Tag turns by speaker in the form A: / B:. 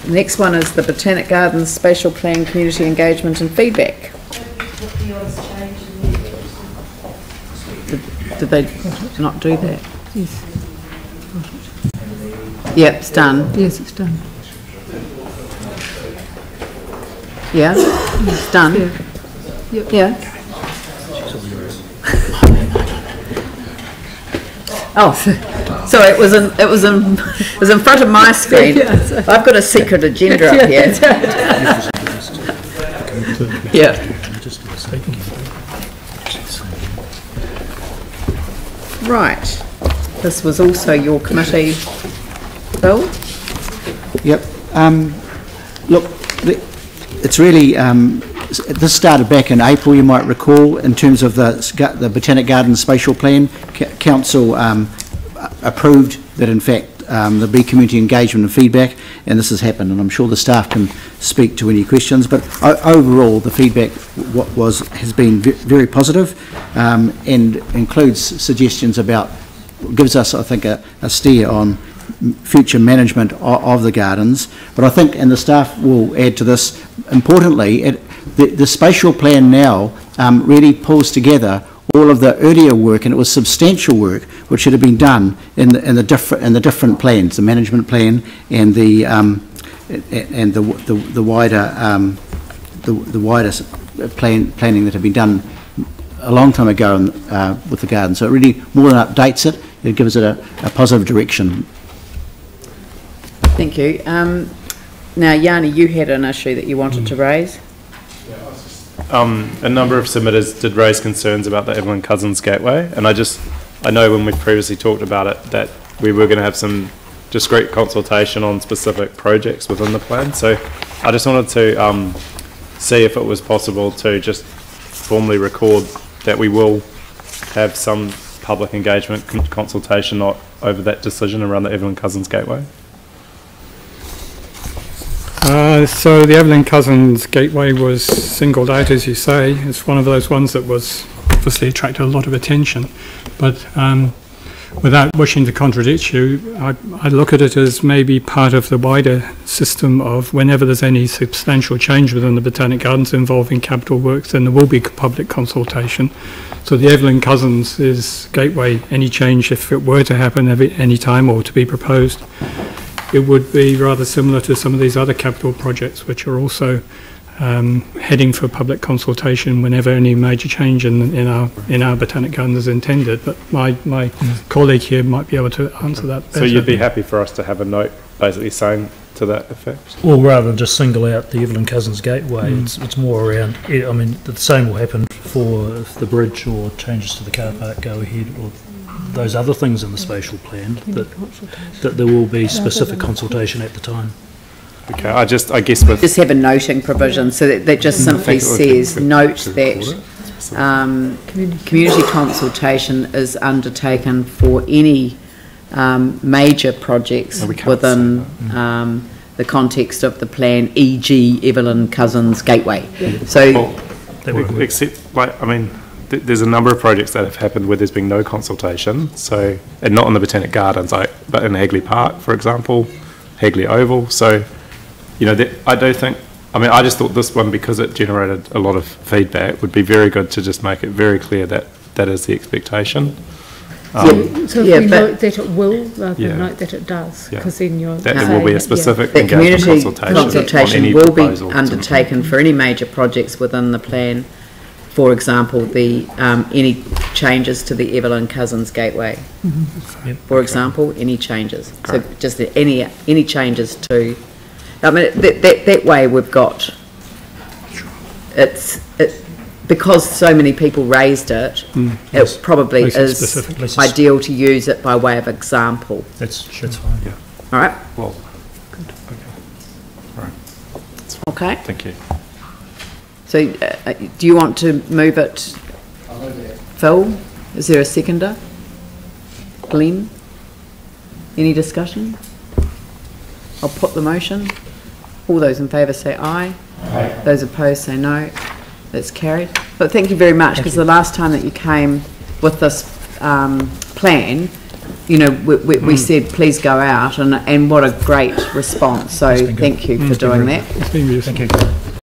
A: Next one is the Botanic Gardens Spatial Plan Community Engagement and Feedback. Did they not do that?
B: Yes.
A: Yep, it's done.
B: Yes, it's done.
A: Yeah, it's done.
B: Yeah. Yep.
A: Yeah. Oh, sorry. It was in front of my screen. I've got a secret agenda up here. Yeah. Right. This was also your committee, Bill?
C: Yep. Look, it's really, this started back in April, you might recall, in terms of the Botanic Gardens Spatial Plan. Council approved that, in fact, there'll be community engagement and feedback, and this has happened, and I'm sure the staff can speak to any questions, but overall the feedback has been very positive, and includes suggestions about, gives us, I think, a steer on future management of the gardens. But I think, and the staff will add to this, importantly, the spatial plan now really pulls together all of the earlier work, and it was substantial work which should have been done in the different plans, the management plan and the wider planning that had been done a long time ago with the garden. So it really more than updates it; it gives it a positive direction.
A: Thank you. Now, Yanni, you had an issue that you wanted to raise.
D: A number of submitters did raise concerns about the Evelyn Cousins Gateway, and I know when we previously talked about it that we were going to have some discrete consultation on specific projects within the plan. So I just wanted to see if it was possible to just formally record that we will have some public engagement consultation over that decision around the Evelyn Cousins Gateway.
E: So the Evelyn Cousins Gateway was singled out, as you say. It's one of those ones that was obviously attracted a lot of attention, but without wishing to contradict you, I look at it as maybe part of the wider system of whenever there's any substantial change within the Botanic Gardens involving capital works, then there will be public consultation. So the Evelyn Cousins is Gateway, any change, if it were to happen any time or to be proposed, it would be rather similar to some of these other capital projects which are also heading for public consultation whenever any major change in our Botanic Gardens is intended. But my colleague here might be able to answer that better.
D: So you'd be happy for us to have a note basically saying to that effect?
F: Well, rather than just single out the Evelyn Cousins Gateway, it's more around, I mean, the same will happen for if the bridge or changes to the car park go ahead, or those other things in the spatial plan, that there will be specific consultation at the time.
D: Okay, I guess with...
A: Just have a noting provision, so that just simply says, note that community consultation is undertaken for any major projects within the context of the plan, e.g. Evelyn Cousins Gateway.
D: Yeah. So, except, like, I mean, there's a number of projects that have happened where there's been no consultation, so, and not in the Botanic Gardens, but in Hagley Park, for example, Hagley Oval. So, you know, I do think, I mean, I just thought this one, because it generated a lot of feedback, would be very good to just make it very clear that that is the expectation.
B: So if we note that it will, rather than note that it does, because then you're
D: that there will be a specific
A: that community consultation
D: will
A: be undertaken for any major projects within the plan. For example, the any changes to the Evelyn Cousins Gateway. For example, any changes. So just any changes to. I mean, that way we've got. Because so many people raised it, it probably is ideal to use it by way of example.
F: That's fine.
D: Yeah.
A: All right.
D: Well. Good. Okay. All right.
A: Okay.
D: Thank you.
A: So, do you want to move it, Phil? Is there a seconder? Glenn? Any discussion? I'll put the motion. All those in favour say aye. Aye. Those opposed say no. That's carried. But thank you very much, because the last time that you came with this plan, you know, we said, please go out, and what a great response. So thank you for doing that.
E: It's been useful.
F: Thank you.